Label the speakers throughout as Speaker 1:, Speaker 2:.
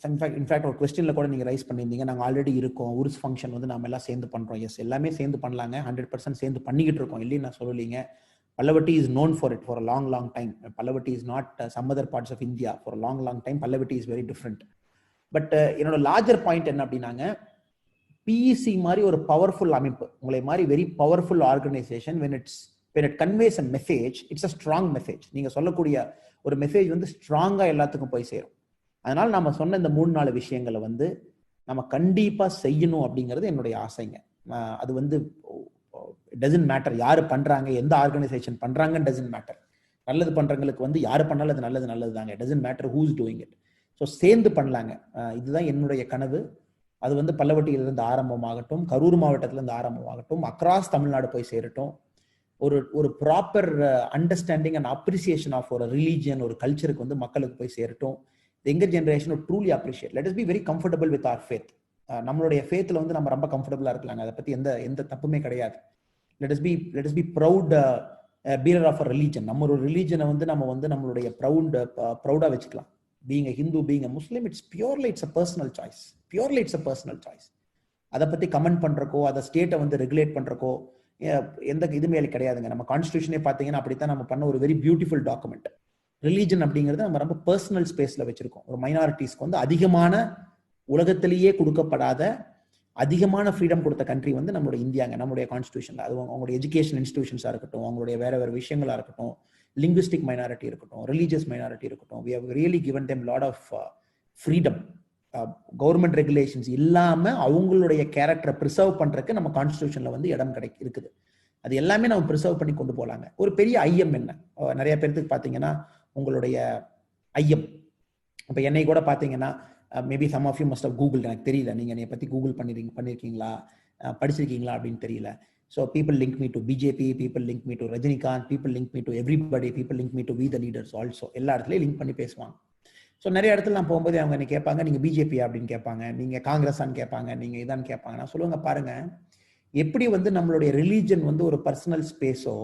Speaker 1: In fact ஒரு கொஸ்டின்ல கூட நீங்க ரைஸ் பண்ணியிருந்தீங்க, நாங்கள் ஆல்ரெடி இருக்கோம், உருஸ் ஃபங்க்ஷன் வந்து நம்ம எல்லாம் சேர்ந்து பண்றோம். எஸ், எல்லாமே சேர்ந்து பண்ணலாங்க, 100% சேர்ந்து பண்ணிக்கிட்டு இருக்கோம், இல்லைன்னு நான் சொல்லலைங்க. Pallavatti is known for it for a long time. Pallavatti is not some other parts of India. For a long time, Pallavatti is very different. But என்னோட லார்ஜர் பாயிண்ட் என்ன அப்படின்னாங்க, PEC மாதிரி ஒரு பவர்ஃபுல் அமைப்பு, உங்களை மாதிரி very powerful organisation, when it conveys a message, it's a strong message. நீங்க சொல்லக்கூடிய ஒரு மெசேஜ் வந்து ஸ்ட்ராங்கா எல்லாத்துக்கும் போய் சேரும். அதனால நம்ம சொன்ன இந்த 3-4 விஷயங்களை வந்து நம்ம கண்டிப்பா செய்யணும் அப்படிங்கிறது என்னுடைய ஆசைங்க. அது வந்து டசன்ட் மேட்டர் யாரு பண்றாங்க, எந்த ஆர்கனைசேஷன் பண்றாங்கன்னு டசன்ட் மேட்டர். நல்லது பண்றவங்களுக்கு வந்து யாரு பண்ணாலும் அது நல்லது தாங்க. Doesn't matter whose doing it. So சேர்ந்து பண்ணலாங்க. இதுதான் என்னுடைய கனவு. அது வந்து பல்லவட்டியிலிருந்து ஆரம்பமாகட்டும், கரூர் மாவட்டத்திலிருந்து ஆரம்பமாகட்டும், அக்ராஸ் தமிழ்நாடு போய் சேரட்டும். ஒரு proper understanding and appreciation of ஒரு ரிலீஜியன், ஒரு கல்ச்சருக்கு வந்து மக்களுக்கு போய் சேரட்டும். Younger generation truly appreciate. Let us be very comfortable with our faith. நம்மளுடைய ஃபேத்தில் வந்து நம்ம ரொம்ப கம்ஃபர்டபுளா இருக்கலாங்க. அதை பத்தி எந்த தப்புமே கிடையாது. Let us be proud bearer of a religion. நம்ம ஒரு ரிலீஜனை வந்து நம்ம வந்து நம்மளுடைய ப்ரௌடா வச்சுக்கலாம். Being a Hindu, being a Muslim, it's a personal choice. Purely it's a personal choice. அதை பத்தி கமெண்ட் பண்றக்கோ, அதை ஸ்டேட்டை வந்து ரெகுலேட் பண்றக்கோ எந்த இதுமே கிடையாதுங்க. நம்ம கான்ஸ்டிடியூஷனே பார்த்தீங்கன்னா அப்படித்தான் நம்ம பண்ண ஒரு வெரி பியூட்டிஃபுல் டாக்குமெண்ட். ரிலீஜன் அப்படிங்கிறது நம்ம ரொம்ப பர்சனல் ஸ்பேஸ்ல வச்சிருக்கோம். ஒரு மைனாரிட்டிஸ்க்கு வந்து அதிகமான, உலகத்திலேயே கொடுக்கப்படாத அதிகமான ஃப்ரீடம் கொடுத்த கண்ட்ரி வந்து நம்மளோட இந்தியாங்க, நம்மளுடைய கான்ஸ்டிடியூஷன்ல. அது அவங்களுடைய எஜுகேஷன் இன்ஸ்டிடியூஷன்ஸா இருக்கட்டும், அவங்களுடைய வேற விஷயங்களா இருக்கட்டும், லிங்குவிஸ்டிக் மைனாரிட்டி இருக்கட்டும், ரிலீஜியஸ் மைனாரிட்டி இருக்கட்டும், we have really given them lot of freedom. Government regulations இல்லாம அவங்களுடைய கேரக்டரை ப்ரிசர்வ் பண்றதுக்கு நம்ம கான்ஸ்டிடியூஷன்ல வந்து இடம் இருக்குது. அது எல்லாமே நம்ம ப்ரிசர்வ் பண்ணி கொண்டு போலாங்க. ஒரு பெரிய ஐயம் என்ன, நிறைய பேருக்கு பாத்தீங்கன்னா உங்களுடைய ஐயம், இப்ப என்னை கூட பாத்தீங்கன்னா maybe some of you must have Google, எனக்கு தெரியல நீங்க என்னை பத்தி கூகுள் பண்ணிருக்கீங்களா, படிச்சிருக்கீங்களா அப்படின்னு தெரியல. So people link me to BJP, people link me to Rajinikanth, people link me to everybody, people link me to we the leaders also. எல்லா இடத்துலயும் லிங்க் பண்ணி பேசுவாங்க. ஸோ நிறைய இடத்துல நான் போகும்போது அவங்க என்ன கேட்பாங்க, நீங்க பிஜேபி அப்படின்னு கேட்பாங்க, நீங்க காங்கிரஸான்னு கேட்பாங்க, நீங்க இதான்னு கேட்பாங்க. நான் சொல்லுவாங்க, பாருங்க எப்படி வந்து நம்மளுடைய ரிலீஜன் வந்து ஒரு பர்சனல் ஸ்பேஸோ,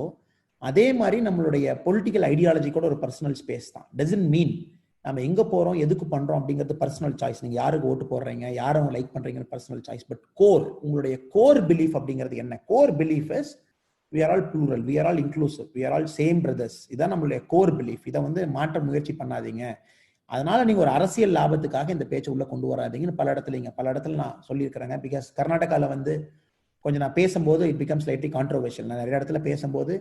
Speaker 1: அதே மாதிரி நம்மளுடைய பொலிட்டிக்கல் ஐடியாலஜி கூட ஒரு பர்சனல் ஸ்பேஸ் தான். டசன்ட் மீன் நம்ம எங்க போறோம், எதுக்கு பண்றோம் அப்படிங்கிறது பர்சனல் சாய்ஸ். நீங்க யாருக்கு ஓட்டு போடுறீங்க, யாரும் லைக் பண்றீங்க, பர்சனல் சாய்ஸ். பட் கோர், உங்களுடைய கோர் பிலீஃப் அப்படிங்கிறது என்ன? Core belief is we are all plural, we are all inclusive, we are all same brothers. இதான் நம்மளுடைய கோர் பிலீஃப். இதை வந்து மாற்ற முயற்சி பண்ணாதீங்க. அதனால நீங்க ஒரு அரசியல் லாபத்துக்காக இந்த பேச்சை உள்ள கொண்டு வராதீங்கன்னு பல இடத்துல நான் சொல்லியிருக்கிறேங்க. பிகாஸ் கர்நாடகால வந்து கொஞ்சம் நான் பேசும்போது இட் பிகம் ஸ்லைட்லி கான்ட்ரோவர்ஷியல். நான் நிறைய இடத்துல பேசும்போது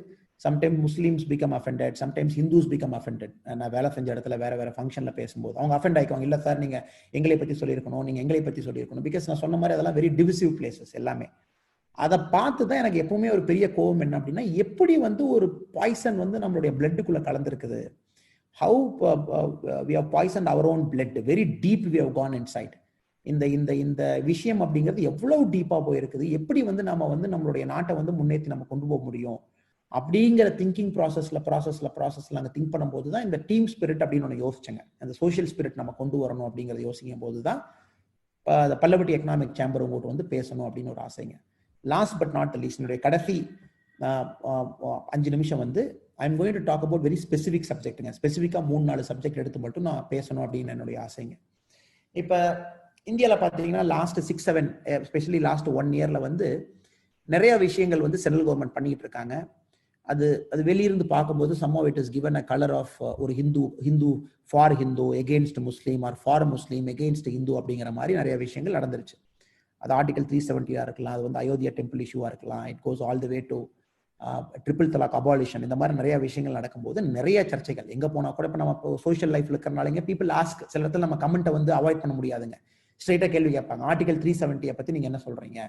Speaker 1: sometimes Muslims become offended, sometimes Hindus become offended. நான் வேலை செஞ்ச இடத்துல வேற ஃபங்க்ஷன்ல பேசும்போது அவங்க அஃபெண்ட் ஆயிக்குவாங்க. இல்ல சார், நீங்க எங்களை பத்தி சொல்லியிருக்கணும், நீங்க எங்களை பத்தி சொல்லியிருக்கணும். பிகாஸ் நான் சொன்ன மாதிரி அதெல்லாம் வெரி டிவிசிவ் பிளேசஸ் எல்லாமே. அதை பார்த்து தான் எனக்கு எப்பவுமே ஒரு பெரிய கோபம் என்ன அப்படின்னா, எப்படி வந்து ஒரு பாய்சன் வந்து நம்மளுடைய பிளட்டுக்குள்ள கலந்துருக்குது. How we have poisoned our own blood, very deep we have gone inside. இந்த விஷயம் அப்படிங்கிறது எவ்வளவு டீப்பா போயிருக்குது. எப்படி வந்து நாம வந்து நம்மளுடைய நாட்டை வந்து முன்னேற்றி நம்ம கொண்டு போக முடியும் அப்படிங்கிற திங்கிங் ப்ராசஸ்ல அங்கே திங்க் பண்ணும்போது தான் இந்த டீம் ஸ்பிரிட் அப்படின்னு ஒன்று யோசிச்சேங்க. அந்த சோஷியல் ஸ்பிரிட் நம்ம கொண்டு வரணும் அப்படிங்கிறத யோசிக்கும் போது தான் பல்லவட்டி எக்கனாமிக் சேம்பர் உங்கள்கிட்ட வந்து பேசணும் அப்படின்னு ஒரு ஆசைங்க. Last but not the least, என்னுடைய கடைசி 5 நிமிஷம் வந்து I am going to talk about very specific சப்ஜெக்ட்டுங்க. ஸ்பெசிஃபிக்காக 3-4 சப்ஜெக்ட் எடுத்து மட்டும் நான் பேசணும் அப்படின்னு என்னுடைய ஆசைங்க. இப்போ இந்தியாவில் பார்த்தீங்கன்னா லாஸ்ட் 6-7 எஸ்பெஷலி லாஸ்ட் 1 இயர்ல வந்து நிறைய விஷயங்கள் வந்து சென்ட்ரல் கவர்மெண்ட் பண்ணிட்டு இருக்காங்க. அது வெளியிருந்து பார்க்கும்போது somehow it is given a color of ஒரு Hindu for Hindu against Muslim or for Muslim against Hindu அப்படிங்கிற மாதிரி நிறைய விஷயங்கள் நடந்துருச்சு. அது ஆர்டிகல் 370 இருக்கலாம், அது வந்து அயோத்தியா டெம்பிள் இஷ்யூவா இருக்கலாம், it goes all the way to triple talaq abolition. இந்த மாதிரி நிறைய விஷயங்கள் நடக்கும்போது நிறைய சர்ச்சைகள் எங்க போனா கூட இப்போ நம்ம சோஷியல் லைஃப்ல இருக்கிறனால பீப்புள் ஆஸ்க், சில இடத்துல நம்ம கமெண்ட்டை வந்து அவாய்ட் பண்ண முடியாதுங்க, ஸ்ட்ரெயிட்டா கேள்வி கேட்பாங்க. ஆர்டிகல் 370 பத்தி நீங்க என்ன சொல்றீங்க,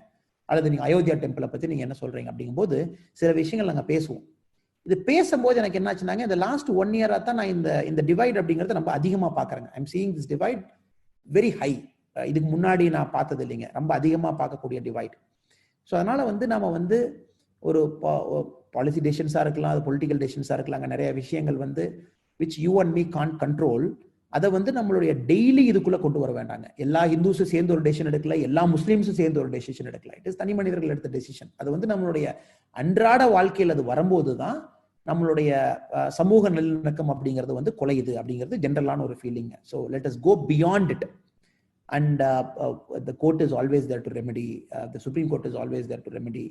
Speaker 1: அல்லது நீங்க அயோத்தியா டெம்பிளை பத்தி நீங்க என்ன சொல்றீங்க அப்படிங்கும்போது சில விஷயங்கள் நாங்க பேசுவோம். இது பேசும்போது எனக்கு என்ன ஆச்சுனாங்க, இந்த லாஸ்ட் 1 இயரா தான் நான் இந்த டிவைட் அப்படிங்கறத ரொம்ப அதிகமா பாக்குறேங்க. I am seeing this divide very high. இதுக்கு முன்னாடி நான் பார்த்தது இல்லைங்க, ரொம்ப அதிகமா பார்க்கக்கூடிய டிவைட். ஸோ அதனால வந்து நாம வந்து ஒரு பாலிசி டெசிஷன்ஸா இருக்கலாம், அது பொலிட்டிக்கல் டெசிஷன்ஸா இருக்கலாம், நிறைய விஷயங்கள் வந்து which you and me can't control, அதை வந்து நம்மளுடைய டெய்லி இதுக்குள்ள கொண்டு வர வேண்டாங்க. எல்லா ஹிந்துஸும் சேர்ந்து ஒரு டெசிஷன் எடுக்கல, எல்லா முஸ்லீம்ஸும் சேர்ந்து ஒரு டெசிஷன் எடுக்கல. இட் இஸ் தனி மனிதர்கள் எடுத்த டெசிஷன். அது வந்து நம்மளுடைய அன்றாட வாழ்க்கையில் அது வரும்போது தான் நம்மளுடைய சமூக நல்லிணக்கம் அப்படிங்கிறது வந்து குலையுது அப்படிங்கிறது ஜென்ரலான ஒரு feeling. So let us go beyond it. And the court is always there to remedy, the supreme court is always there to remedy.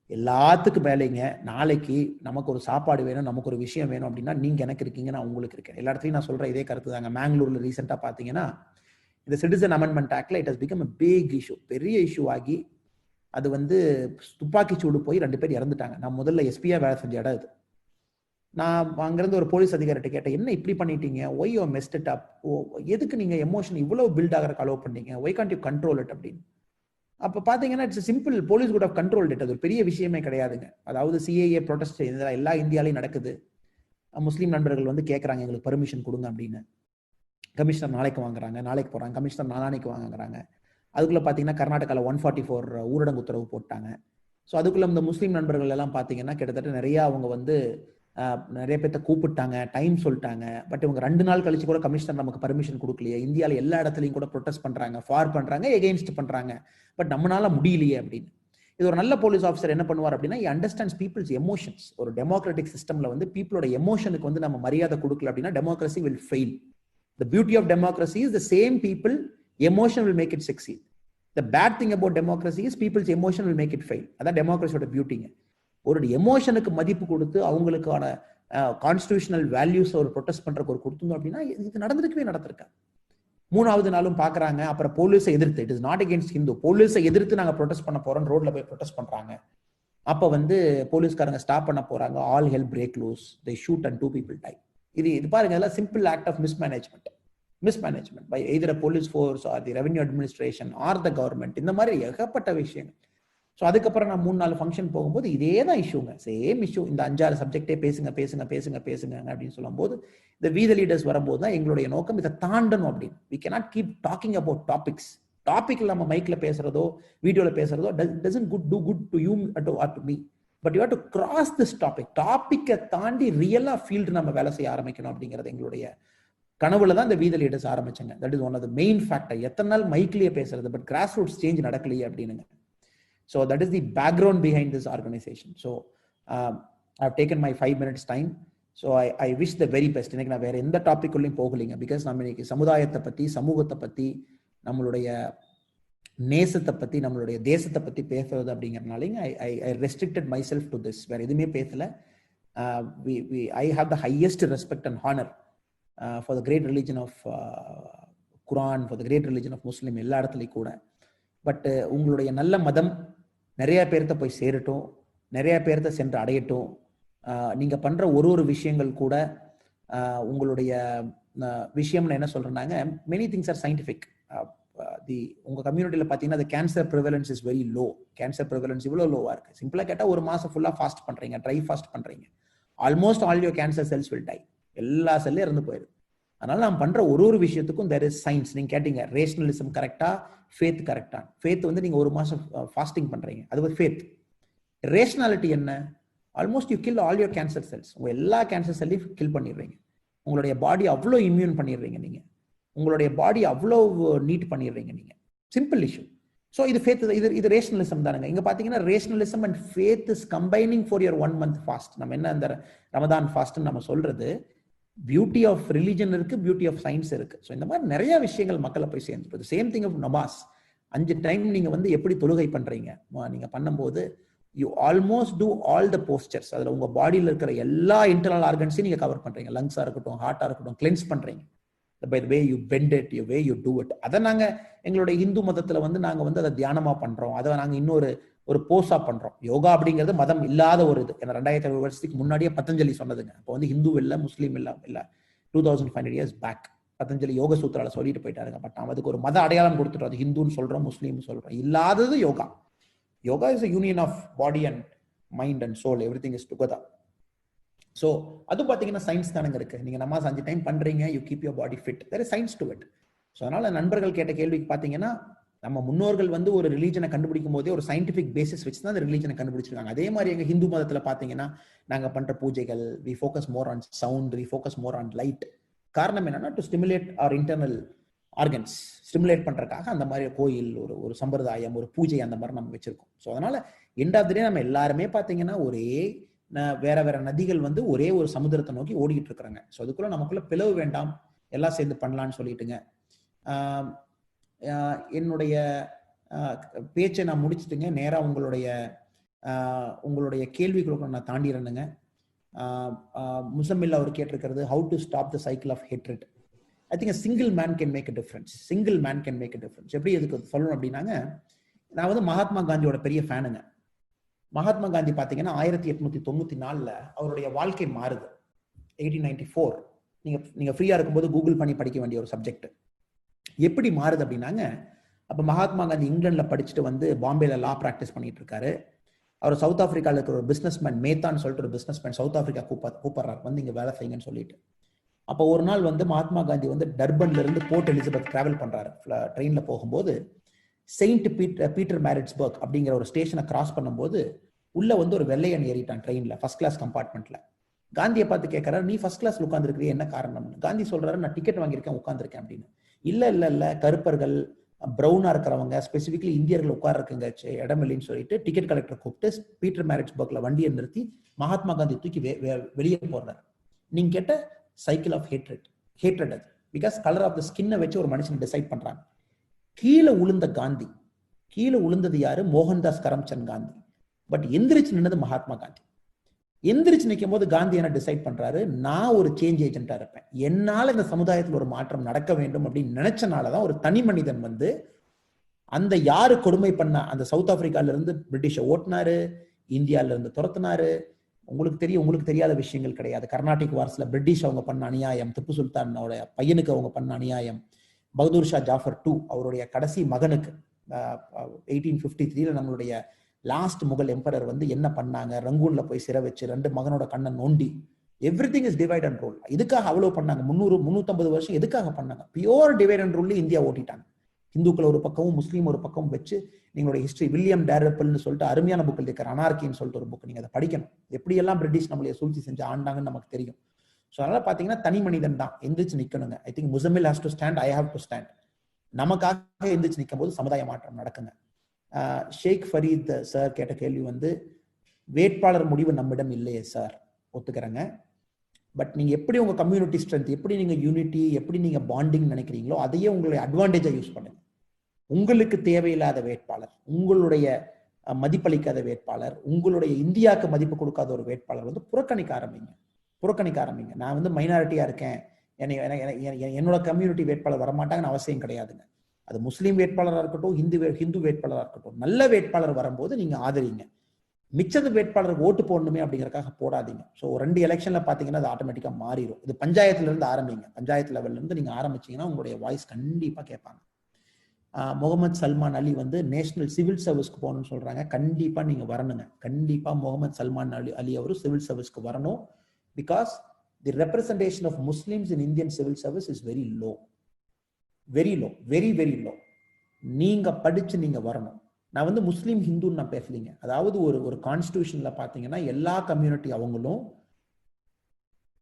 Speaker 1: எல்லாத்துக்கும் மேலேங்க நாளைக்கு நமக்கு ஒரு சாப்பாடு வேணும், நமக்கு ஒரு விஷயம் வேணும் அப்படின்னா நீங்க எனக்கு இருக்கீங்க, நான் உங்களுக்கு இருக்கேன். எல்லா இடத்துலையும் நான் சொல்ற இதே கருத்து தாங்க. மேங்களூர்ல ரீசெண்டா பாத்தீங்கன்னா இந்த சிட்டிசன் அமெண்ட்மெண்ட் ஆக்ட்ல it has become a big issue, பெரிய இஷ்யூ ஆகி அது வந்து துப்பாக்கி சூடு போய் 2 பேர் இறந்துட்டாங்க. நான் முதல்ல எஸ்பியா வேலை செஞ்ச இடம் இது. நான் அங்கிருந்து ஒரு போலீஸ் அதிகாரிட்ட கேட்டேன், என்ன இப்படி பண்ணிட்டீங்க, why you messed it up, எதுக்கு நீங்க எமோஷன் இவ்வளவு பில்ட் ஆகிற அலோவ் பண்ணீங்க, why can't you control it அப்படின்னு. அப்ப பாத்தீங்கன்னா it's simple, police could have controlled it. அது ஒரு பெரிய விஷயமே கிடையாதுங்க. அதாவது சிஏஏ ப்ரொடெஸ்ட் எல்லா இந்தியாலையும் நடக்குது. முஸ்லீம் நண்பர்கள் வந்து கேட்கறாங்க எங்களுக்கு பர்மிஷன் கொடுங்க அப்படின்னு. கமிஷனர் நாளைக்கு வாங்குறாங்க, நாளைக்கு போறாங்க, கமிஷனர் நாளானைக்கு வாங்குறாங்க. அதுக்குள்ள பாத்தீங்கன்னா கர்நாடகாவில் 144 ஊரடங்கு உத்தரவு போட்டாங்க. ஸோ அதுக்குள்ள இந்த முஸ்லீம் நண்பர்கள் எல்லாம் பாத்தீங்கன்னா கிட்டத்தட்ட நிறைய அவங்க வந்து நிறைய பேர்த்த கூப்பிட்டாங்க, டைம் சொல்லிட்டாங்க. பட் இவங்க 2 நாள் கழிச்சு கூட கமிஷனர் நமக்கு பர்மிஷன் கொடுக்கலையே, இந்தியாவில் எல்லா இடத்துலையும் கூட ப்ரொடெஸ்ட் பண்றாங்க, ஃபார் பண்றாங்க, எகெயின்ஸ்ட் பண்றாங்க, பட் நம்மளால முடியலையே அப்படின்னு. இது ஒரு நல்ல போலீஸ் ஆஃபீஸர் என்ன பண்ணுவார் அப்படின்னா, அண்டர்ஸ்டாண்ட்ஸ் பீப்புள்ஸ் எமோஷன்ஸ். ஒரு டெமோக்ராட்டிக் சிஸ்டம்ல வந்து பீப்புளோட எமோஷனுக்கு வந்து நம்ம மரியாதை கொடுக்கல அப்படின்னா democracy will fail. The beauty of democracy is the same people emotion will make it succeed. The bad thing about democracy is people's emotion will make it fail. அதான் டெமோக்ரஸியோட பியூட்டிங்க. ஒரு எமோஷனுக்கு மதிப்பு கொடுத்து அவங்களுக்கான கான்ஸ்டிடியூஷனல் வேல்யூஸ் ஒரு ப்ரொடெஸ்ட் பண்றதுக்கு ஒரு கொடுத்தோம் அப்படின்னா இது நடந்திருக்கா. 3வது நாளும் பாக்குறாங்க. அப்புறம் போலீஸை எதிர்த்து, it is not against Hindu, போலீஸை எதிர்த்து நாங்க ப்ரொடெஸ்ட் பண்ண போறோம், ரோட்ல போய் ப்ரொடெஸ்ட் பண்றாங்க. அப்ப வந்து போலீஸ்காரங்க ஸ்டாப் பண்ண போறாங்க, all hell break loose, they shoot and 2 people die. இது பாருங்க, இதெல்லாம் simple act of mismanagement by either police force or the revenue administration or the government. இந்த மாதிரி ஏகப்பட்ட விஷயங்கள். ஸோ அதுக்கப்புறம் நான் 3-4 ஃபங்க்ஷன் போகும்போது இதே தான் இஷ்யூங்க, சேம் இஷ்யூ. இந்த 5-6 சப்ஜெக்டே பேசுங்க அப்படின்னு சொல்லும் போது இந்த வி த லீடர்ஸ் வரும்போது தான் எங்களுடைய நோக்கம் இதை தாண்டணும் அப்படின்னு. We cannot keep talking about topics. டாபிக்ல நம்ம மைக்ல பேசுறதோ வீடியோல பேசுறதோ doesn't do good to you or to me. But you have to cross this topic. டாபிக்கை தாண்டி ரியலா ஃபீல்டு நம்ம வேலை செய்ய ஆரம்பிக்கணும் அப்படிங்கிறது எங்களுடைய கனவுல தான் இந்த வி த லீடர்ஸ் ஆரம்பிச்சங்க. That is one of the main factor. எத்தனை நாள் மைக்லயே பேசுறது, பட் கிராஸ் ரூட்ஸ் சேஞ்ச் நடக்கலையே அப்படின்னுங்க. So that is the background behind this organization. So I've taken my 5 minutes time. So I wish the very best. இன்னைக்கு நான் வேற எந்த topic உள்ளேயும் போகலைங்க. Because நம்ம இன்னைக்கு சமுதாயத்தை பத்தி, சமூகத்தை பத்தி, நம்மளுடைய நேசத்தை பத்தி, நம்மளுடைய தேசத்தை பத்தி பேசுறது அப்படிங்கிறதுனால I restricted myself to this. வேற எதுவுமே பேசல. I have the highest respect and honor for the great religion of Quran, for the great religion of Muslim, எல்லா இடத்துலையும் கூட. பட் உங்களுடைய நல்ல மதம் நிறைய பேர்த்த போய் சேரட்டும், நிறைய பேர்த்த சென்று அடையட்டும். நீங்க பண்ற ஒரு விஷயங்கள் கூட உங்களுடைய விஷயம்னு என்ன சொல்றாங்க, மெனி திங்ஸ் ஆர் சயின்டிஃபிக். உங்க கம்யூனிட்டியில பாத்தீங்கன்னா cancer prevalence is very low. Cancer prevalence இவ்வளவு லோவா இருக்கு. சிம்பிளா கேட்டா 1 மாசம் ஃபுல்லா ஃபாஸ்ட் பண்றீங்க, ட்ரை ஃபாஸ்ட் பண்றீங்க, almost all your cancer cells will die. எல்லா செல்லும் இறந்து போயிடும். அதனால நாம் பண்ற ஒரு விஷயத்துக்கும் there is science. நீங்க கேட்டீங்க ரேஷனலிசம் கரெக்டா, ஃபேத் கரெக்டா. ஃபேத் வந்து நீங்க 1 மாசம் ஃபாஸ்டிங் பண்றீங்க, அது ஒரு ஃபேத். ரேஷனாலிட்டி என்ன? Almost you kill all your cancer cells. உங்க எல்லா கேன்சர் செல்லையும் கில் பண்ணிடுறீங்க. உங்களுடைய பாடி அவ்வளோ இம்யூன் பண்ணிடுறீங்க. நீங்க உங்களுடைய பாடி அவ்வளோ நீட் பண்ணிடுறீங்க நீங்க. Simple issue. ஸோ இது ஃபேத், இது ரேஷனலிசம் தானுங்க. இங்க பாத்தீங்கன்னா rationalism and faith is combining for your 1 month fast. நம்ம என்ன இந்த ரமதான் ஃபாஸ்ட் நம்ம சொல்றது, பியூட்டி ஆஃப் ரிலிஜன் இருக்கு, பியூட்டி ஆஃப் சயின்ஸ் இருக்கு. ஸோ இந்த மாதிரி நிறைய விஷயங்கள் மக்களை போய் சேர்ந்து. Same thing of namaz. 5 time நீங்க வந்து எப்படி தொழுகை பண்றீங்க, நீங்க பண்ணும்போது you almost do all the postures. அதுல உங்க பாடியில் இருக்கிற எல்லா இன்டர்னல் ஆர்கன்ஸையும் நீங்க கவர் பண்றீங்க. லங்ஸா இருக்கட்டும், ஹார்ட்டா இருக்கட்டும், கிளென்ஸ் பண்றீங்க. By the way you bend it, you way you do it. அதை நாங்க எங்களுடைய இந்து மதத்துல வந்து நாங்க வந்து அதை தியானமா பண்றோம். அதை நாங்க இன்னொரு போஸா பண்றோம். யோகா அப்படிங்கிறது மதம் இல்லாத ஒரு இது. ஏன்னா 2500 வருஷத்துக்கு முன்னாடியே பதஞ்சலி சொன்னதுங்க. அப்போ வந்து ஹிந்து இல்ல, முஸ்லீம் இல்ல. 2500 years பேக் பதஞ்சலி யோக சூத்திரால சொல்லிட்டு போயிட்டாருங்க. பட் நாம அதுக்கு ஒரு மத அடையாளம் கொடுத்துட்டோம். அது ஹிந்துன்னு சொல்றோம், முஸ்லீம் சொல்றோம். இல்லாதது yoga. Yoga is a union of body and mind and soul. everything is together. So அது பார்த்தீங்கன்னா சயின்ஸ் தானங்க இருக்கு. நீங்க நமாஸ் 5 டைம் பண்றீங்க, you keep your body fit. There is science to it. So அதனால நண்பர்கள் கேட்ட கேள்விக்கு பார்த்தீங்கன்னா, நம்ம முன்னோர்கள் வந்து ஒரு ரிலீஜனை கண்டுபிடிக்கும் போதே ஒரு சயின்டிபிக் பேசிஸ் வச்சு தான் அந்த ரிலீஜனை கண்டுபிடிச்சிருக்காங்க. அதே மாதிரி எங்க ஹிந்து மதத்துல பாத்தீங்கன்னா நாங்க பண்ற பூஜைகள், we focus more on sound, we focus more on light. காரணம் என்னன்னா, to stimulate our internal organs, stimulate பண்றதுக்காக அந்த மாதிரி கோயில், ஒரு சம்பிரதாயம், ஒரு பூஜை அந்த மாதிரி நம்ம வச்சிருக்கோம். ஸோ அதனால எண்ட் ஆஃப் தி டே நம்ம எல்லாருமே பாத்தீங்கன்னா ஒரே வேற வேற நதிகள் வந்து ஒரே ஒரு சமுத்திரத்தை நோக்கி ஓடிக்கிட்டு இருக்கிறாங்க. ஸோ அதுக்குள்ள நமக்குள்ள பிளவு வேண்டாம், எல்லாம் சேர்ந்து பண்ணலான்னு சொல்லிட்டுங்க. என்னுடைய பேச்சை நான் முடிச்சுட்டுங்க நேராக உங்களுடைய கேள்விகளுக்கு நான் தாண்டிடுறேனுங்க. முசம்மில் அவர் கேட்டிருக்கிறது how to stop the cycle of hatred. I think single man can make a difference. Single man can make a difference. எப்படி இதுக்கு சொல்லணும் அப்படின்னாங்க, நான் வந்து மகாத்மா காந்தியோட பெரிய ஃபேனுங்க. மகாத்மா காந்தி பார்த்தீங்கன்னா 1894 அவருடைய வாழ்க்கை மாறுது. 1894 நீங்க ஃப்ரீயா இருக்கும்போது கூகுள் பண்ணி படிக்க வேண்டிய ஒரு சப்ஜெக்ட். எப்படி மாறுது அப்படின்னாங்க, அப்ப மகாத்மா காந்தி இங்கிலாந்துல படிச்சுட்டு வந்து பாம்பேல லா பிராக்டிஸ் பண்ணிட்டு இருக்காரு. அவர் சவுத் ஆப்பிரிக்கால இருக்கிற ஒரு பிசினஸ்மேன் மேத்தான்னு சொல்லிட்டு ஒரு பிசினஸ்மேன் சவுத் ஆப்பிரிக்கா கூப்பிடுறாரு வந்து இங்க வேலை செய்யுங்கன்னு சொல்லிட்டு. அப்போ ஒரு நாள் வந்து மகாத்மா காந்தி வந்து டர்பன்ல இருந்து போர்ட் எலிசபெத் டிராவல் பண்றாரு ட்ரெயின்ல போகும்போது, செயின்ட் பீட்டர் மேரிட்ஸ்பர்க் அப்படிங்கிற ஒரு ஸ்டேஷனை கிராஸ் பண்ணும்போது உள்ள வந்து ஒரு வெள்ளையன் ஏறிட்டான் ட்ரெயின்ல, ஃபர்ஸ்ட் கிளாஸ் கம்பார்ட்மெண்ட்ல. காந்தியை பார்த்து கேட்கறாரு, நீ ஃபர்ஸ்ட் கிளாஸ்ல உட்காந்துருக்கிற என்ன காரணம்? காந்தி சொல்றாரு, நான் டிக்கெட் வாங்கியிருக்கேன் உட்காந்துருக்கேன் அப்படின்னு. இல்ல கருப்பர்கள் ப்ரௌனா இருக்கிறவங்க ஸ்பெசிபிக்லி இந்தியர்கள் உட்கார்றதுங்க இடம் இல்லைன்னு சொல்லிட்டு டிக்கெட் கலெக்டர் கூப்பிட்டு பீட்டர் மேரிட்ஸ்பர்க்ல வண்டியை நிறுத்தி மகாத்மா காந்தி தூக்கி வெளியே போடுறாரு. நீங்க கேட்ட சைக்கிள் ஆஃப் ஹேட்ரட் அது. பிகாஸ் கலர் ஆஃப் த ஸ்கின்னை வச்சு ஒரு மனுஷனை டிசைட் பண்றாங்க. கீழே உளுந்தது யாரு? மோகன்தாஸ் கரம்சந்த் காந்தி. பட் எந்திரிச்சு நின்னது மகாத்மா காந்தி. எந்திரிச்சு நிற்கும் போது காந்தி என்ன டிசைட் பண்றாரு, நான் ஒரு சேஞ்ச் ஏஜென்டா இருப்பேன், என்னால இந்த சமுதாயத்தில் ஒரு மாற்றம் நடக்க வேண்டும் அப்படின்னு நினைச்சனாலதான் ஒரு தனி மனிதன் வந்து அந்த யாரு கொடுமை பண்ண அந்த சவுத் ஆப்பிரிக்கால இருந்து பிரிட்டிஷை ஓட்டினாரு, இந்தியால இருந்து துரத்தினாரு. உங்களுக்கு தெரியாத விஷயங்கள் கிடையாது. கர்நாடிக் வார்ஸ்ல பிரிட்டிஷ் அவங்க பண்ண அநியாயம், திப்பு சுல்தானோட பையனுக்கு அவங்க பண்ண அநியாயம், பகதூர் ஷா ஜாஃபர் II அவருடைய கடைசி மகனுக்கு 1853 நம்மளுடைய லாஸ்ட் முகல் எம்பரர் வந்து என்ன பண்ணாங்க, ரங்கூன்ல போய் சிறை வச்சு 2 மகனோட கண்ணை நோண்டி, everything is divide and rule. இதுக்காக அவ்வளவு பண்ணாங்க. 350 வருஷம் எதுக்காக பண்ணாங்க? Pure divide and rule India ஓட்டிட்டாங்க. இந்துக்கள் ஒரு பக்கமும் முஸ்லீம் ஒரு பக்கம் வச்சு. நீங்களுடைய ஹிஸ்டரி வில்லியம் டேரப்பிள்னு சொல்லிட்டு அருமையான புக் இருக்கிற அனார்கின்னு சொல்லிட்டு ஒரு புக், நீங்க அதை படிக்கணும். எப்படியெல்லாம் பிரிட்டிஷ் நம்மளைய சூழ்ச்சி செஞ்சு ஆண்டாங்கன்னு நமக்கு தெரியும். ஸோ அதனால பாத்தீங்கன்னா தனி மனிதன் தான் எந்திரிச்சு நிக்கணுங்க. I think Muzammil has to stand, I have to stand. நமக்காக எந்திரிச்சு நிற்கும் போது சமுதாய மாற்றம் நடக்குங்க. ஷேக் ஃபரீத் சார் கேட்ட கேள்வி வந்து, வேட்பாளர் முடிவு நம்மிடம் இல்லையே சார், ஒத்துக்கிறேங்க. பட் நீங்க எப்படி உங்க கம்யூனிட்டி ஸ்ட்ரென்த், எப்படி நீங்க யூனிட்டி, எப்படி நீங்க பாண்டிங் நினைக்கிறீங்களோ அதையே உங்களுடைய அட்வான்டேஜா யூஸ் பண்ணுங்க. உங்களுக்கு தேவையில்லாத வேட்பாளர், உங்களுடைய மதிப்பளிக்காத வேட்பாளர், உங்களுடைய இந்தியாவுக்கு மதிப்பு கொடுக்காத ஒரு வேட்பாளர் வந்து புறக்கணிக்க ஆரம்பிங்க. நான் வந்து மைனாரிட்டியா இருக்கேன், என்னோட கம்யூனிட்டி வேட்பாளர் வரமாட்டாங்கன்னு அவசியம் கிடையாதுங்க. அது முஸ்லீம் வேட்பாளராக இருக்கட்டும், ஹிந்து வேட்பாளராக இருக்கட்டும், நல்ல வேட்பாளர் வரும்போது நீங்க ஆதரிங்க. மிச்சது வேட்பாளருக்கு ஓட்டு போடணுமே அப்படிங்கறக்காக போடாதீங்க. ஸோ 2 எலெக்ஷன்ல பாத்தீங்கன்னா அது ஆட்டோமேட்டிக்கா மாறிடும். இது பஞ்சாயத்துல இருந்து ஆரம்பிங்க. பஞ்சாயத்து லெவல்ல இருந்து நீங்க ஆரம்பிச்சீங்கன்னா உங்களுடைய வாய்ஸ் கண்டிப்பா கேட்பாங்க. முகமது சல்மான் அலி வந்து நேஷனல் சிவில் சர்வீஸ்க்கு போகணும்னு சொல்றாங்க. கண்டிப்பா நீங்க வரணுங்க. கண்டிப்பா முகமது சல்மான் அலி அவரு சிவில் சர்வீஸ்க்கு வரணும். Because the representation of Muslims in Indian civil service is very low. Very low. நீங்க படிச்சு நீங்க வரணும். நான் வந்து முஸ்லீம் ஹிந்துன்னு நான் பேசலீங்க. அதாவது ஒரு கான்ஸ்டிடியூஷன்ல பாத்தீங்கன்னா எல்லா கம்யூனிட்டி அவங்களும்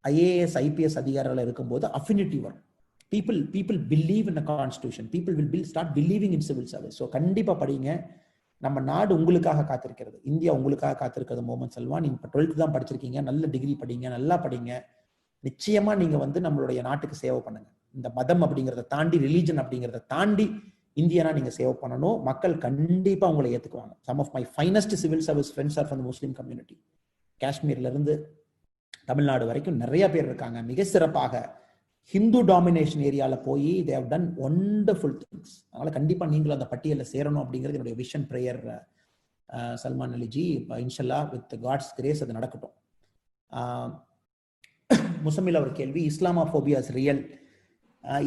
Speaker 1: IAS IPS அதிகாரிகள் இருக்கும்போது அஃபினிட்டி வரும். people believe in the constitution, people will start believing in civil service. So கண்டிப்பா படிங்க. நம்ம நாடு உங்களுக்காக காத்திருக்கிறது, இந்தியா உங்களுக்காக காத்திருக்கிறது. முகமது சல்மான், நீங்க 12th தான் படிச்சிருக்கீங்க, நல்ல டிகிரி படிங்க, நல்லா படிங்க. நிச்சயமா நீங்க வந்து நம்மளுடைய நாட்டுக்கு சேவை பண்ணுங்க. இந்த மதம் அப்படிங்கிறத தாண்டி, ரிலீஜன் அப்படிங்கிறத தாண்டி இந்தியனா நீங்க சேவ் பண்ணணும். மக்கள் கண்டிப்பா உங்களை ஏத்துக்குவாங்க. Some of my finest civil service friends are from the Muslim community. காஷ்மீர்ல இருந்து தமிழ்நாடு வரைக்கும் நிறைய பேர் இருக்காங்க. மிக சிறப்பாக ஹிந்து டாமினேஷன் ஏரியால போய் they have done wonderful things. அதனால கண்டிப்பா நீங்களும் அந்த பட்டியலில் சேரணும் அப்படிங்கிறது என்னுடைய vision prayer. Salman அலிஜி, இன்ஷல்லா with God's grace அது நடக்கட்டும். முசமில் அவர் கேள்வி, இஸ்லாமோபியா இஸ் ரியல்.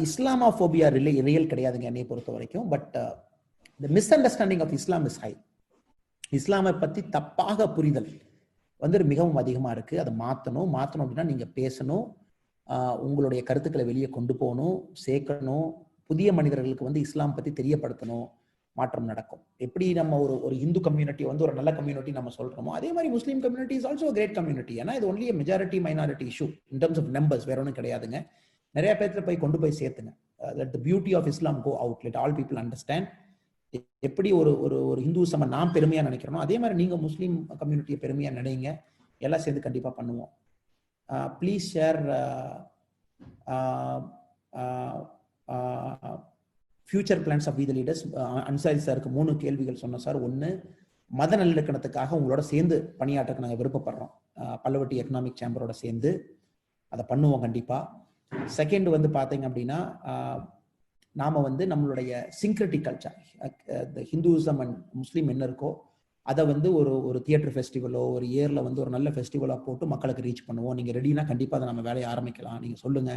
Speaker 1: இஸ்லாமோபியா ரியல் கிடையாதுங்க என்னை பொறுத்த வரைக்கும். But the miss understanding of Islam is high. இஸ்லாமை பத்தி தப்பாக புரிதல் வந்து மிகவும் அதிகமா இருக்கு. அதை மாற்றணும் அப்படின்னா நீங்க பேசணும், உங்களுடைய கருத்துக்களை வெளியே கொண்டு போகணும், சேர்க்கணும், புதிய மனிதர்களுக்கு வந்து இஸ்லாம் பத்தி தெரியப்படுத்தணும், மாற்றம் நடக்கும். எப்படி நம்ம ஒரு இந்து கம்யூனிட்டி வந்து ஒரு நல்ல கம்யூனிட்டி நம்ம சொல்றோமோ, அதே மாதிரி Muslim community is also great community. ஏன்னா இது only majority minority issue in terms of numbers, வேற ஒன்றும் கிடையாதுங்க. நிறைய பேர்த்துல போய் கொண்டு போய் சேர்த்துங்க. let the beauty of Islam go out, let all people understand. எப்படி ஒரு இந்து சம நான் பெருமையா நினைக்கிறோம், அதே மாதிரி நீங்க முஸ்லீம் கம்யூனிட்டியை பெருமையா நினைங்க. எல்லாம் சேர்ந்து கண்டிப்பா பண்ணுவோம். Please share future plans of we the leaders. Ansari சாருக்கு 3 கேள்விகள் சொன்னோம் சார். 1, மத நல்லிணக்கத்துக்காக உங்களோட சேர்ந்து பணியாற்றக்கு நாங்கள் விருப்பப்படுறோம். பல்லவட்டி எக்கனாமிக் சேம்பரோட சேர்ந்து அதை பண்ணுவோம் கண்டிப்பா. செகண்ட் வந்து பார்த்தீங்க அப்படின்னா, நாம வந்து நம்மளுடைய சிங்க்ரெட்டிக் கல்ச்சர், ஹிந்துவிசம் அண்ட் முஸ்லீம் என்ன இருக்கோ அதை வந்து ஒரு தியேட்டர் ஃபெஸ்டிவலோ ஒரு இயர்ல வந்து ஒரு நல்ல ஃபெஸ்டிவலாக போட்டு மக்களுக்கு ரீச் பண்ணுவோம். நீங்கள் ரெடினா கண்டிப்பாக அதை நம்ம வேலையை ஆரம்பிக்கலாம், நீங்கள் சொல்லுங்க.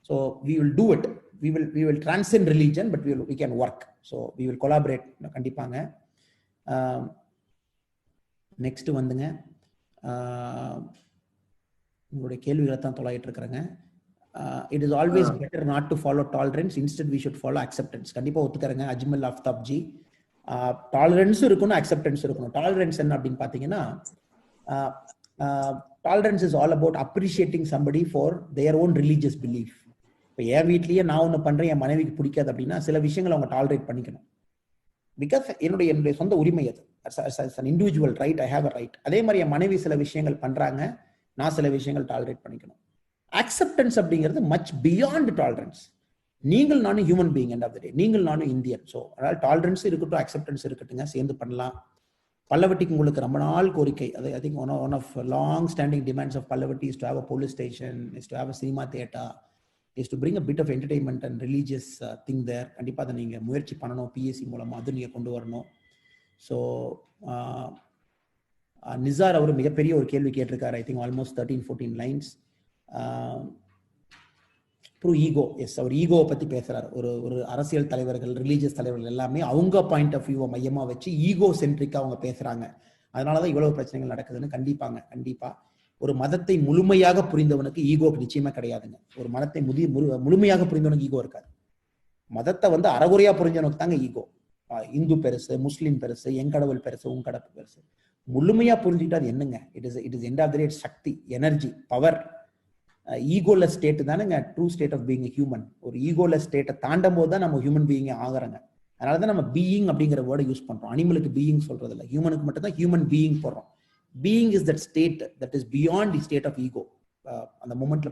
Speaker 1: So we will do it. we will transcend religion, but we can work. So we will collaborate கண்டிப்பாங்க. நெக்ஸ்ட் வந்துங்க, உங்களுடைய கேள்விகளை தான் தொலைகிட்டு இருக்கிறேங்க. It is always better not to follow tolerance, instead we should follow acceptance. கண்டிப்பா ஒத்துக்கறேங்க Ajmal Aftab G. Tolerance இருக்கணும், acceptance இருக்கணும். Tolerance என்ன அப்படின்னு பாத்தீங்கன்னா, tolerance is all about appreciating somebody for their own religious belief. இப்போ என் வீட்லயே நான் ஒன்று பண்றேன், என் மனைவிக்கு பிடிக்காது அப்படின்னா சில விஷயங்களை அவங்க டாலரேட் பண்ணிக்கணும். பிகாஸ் என்னுடைய சொந்த உரிமை அது. Individual right, I have a right. அதே மாதிரி என் மனைவி சில விஷயங்கள் பண்றாங்க, நான் சில விஷயங்கள் டாலரேட் பண்ணிக்கணும். அக்செப்டன்ஸ் அப்படிங்கிறது மச் பியாண்ட் டாலரன்ஸ். நீங்கள் நானும் human being, end of the day நீங்கள் நானும் இந்தியன். ஸோ அதனால் டாலரன்ஸ் இருக்கட்டும், அக்செப்டன்ஸ் இருக்கட்டுங்க, சேர்ந்து பண்ணலாம். பல்லவட்டிக்கு உங்களுக்கு ரொம்ப நாள் கோரிக்கை, அது I think one of long standing demands of Pallavatti is to have a police station, is to have a cinema theatre, is to bring a bit of entertainment and religious thing there. கண்டிப்பாக அதை நீங்கள் முயற்சி பண்ணணும், BSc மூலமாக அது நீங்கள் கொண்டு வரணும். ஸோ நிசார் அவர் மிகப்பெரிய ஒரு கேள்வி கேட்டிருக்காரு, I think almost 13-14 lines. Through ego. Yes, அவர் ஈகோவை பற்றி பேசுகிறார். ஒரு அரசியல் தலைவர்கள், ரிலீஜியஸ் தலைவர்கள் எல்லாமே அவங்க பாயிண்ட் ஆஃப் வியூவை மையமாக வச்சு ஈகோ சென்ட்ரிக்காக அவங்க பேசுகிறாங்க. அதனால தான் இவ்வளவு பிரச்சனைகள் நடக்குதுன்னு. கண்டிப்பாக ஒரு மதத்தை முழுமையாக புரிந்தவனுக்கு ஈகோக்கு நிச்சயமாக கிடையாதுங்க. ஒரு மதத்தை முழுமையாக புரிந்தவனுக்கு ஈகோ இருக்காது. மதத்தை வந்து அறகுறையாக புரிஞ்சவனுக்கு தாங்க ஈகோ. இந்து பெருசு, முஸ்லீம் பெருசு, என் கடவுள் பெருசு, உன் கடவுள் பெருசு. முழுமையாக புரிஞ்சுக்கிட்டு அது என்னங்க? It is end of the day shakti, energy, power. Egoless state தானேங்க true state of being human. ஒரு ஈகோலெஸ் ஸ்டேட்டை தாண்டும் போது தான் நம்ம ஹியூமன் பீயிங் ஆகிறோங்க. அதனால தான் நம்ம பீயிங் அப்படிங்கிற வேர்டை யூஸ் பண்றோம். அனிமலுக்கு பீயிங் சொல்றது இல்லை, ஹியூமனுக்கு மட்டும் தான் ஹியூமன் பீயிங் போடுறோம். Being is that state that is beyond the state of ego. அந்த மொமெண்ட்ல